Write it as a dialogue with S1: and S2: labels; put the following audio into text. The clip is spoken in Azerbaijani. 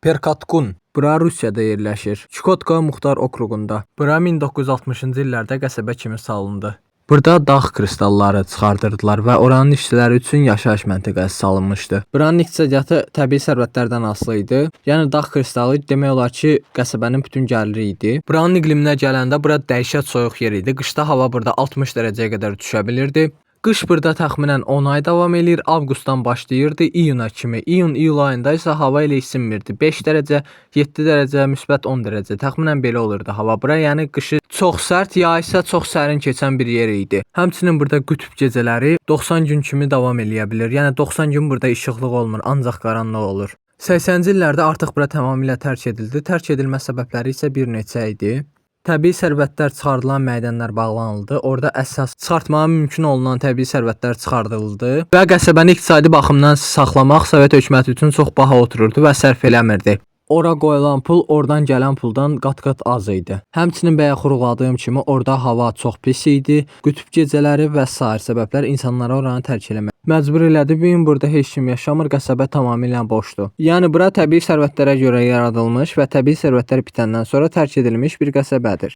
S1: Perkatkun. Bura Rusiyada yerləşir. Çukotka Muxtar Okruğunda. Bura 1960-cı illərdə qəsəbə kimi salındı. Burada dağ kristalları çıxardırdılar və oranın işçiləri üçün yaşayış məntəqəsi salınmışdı. Buranın iqtisadiyyatı təbii sərvətlərdən asılı idi. Yəni dağ kristalı demək olar ki, qəsəbənin bütün gəliri idi. Buranın iqliminə gələndə bura dəhşət soyuq yer idi. Qışda hava burada 60 dərəcəyə qədər düşə bilirdi. Qış burada təxminən 10 ay davam eləyir. Avqustdan başlayırdı iyuna kimi. İyun-iyul ayında isə hava elə isinmirdi. 5 dərəcə, 7 dərəcə, müsbət 10 dərəcə. Təxminən belə olurdu hava bura. Yəni qışı çox sərt, yay isə çox sərin keçən bir yer idi. Həmçinin burada qütb gecələri 90 gün kimi davam eləyə bilər. Yəni 90 gün burada işıqlıq olmur, ancaq qaranlıq olur. 80-ci illərdə artıq bura tamamilə tərk edildi. Tərk edilmə səbəbləri isə bir neçə idi. Təbii sərvətlər çıxardılan mədənlər bağlanıldı. Orada əsas çıxartmağa mümkün olunan təbii sərvətlər çıxardıldı və qəsəbəni iqtisadi baxımdan saxlamaq Sovet hökuməti üçün çox baha otururdu və sərf eləmirdi. Ora qoyulan pul oradan gələn puldan qat-qat az idi. Həmçinin bəyə xurğuladığım kimi orada hava çox pis idi. Qütb gecələri və sair səbəblər insanları oranı tərk eləməyə məcbur elədi. Bu gün burada heç kim yaşamır, qəsəbə tamamilə boşdur. Yəni bura təbii sərvətlərə görə yaradılmış və təbii sərvətlər bitəndən sonra tərk edilmiş bir qəsəbədir.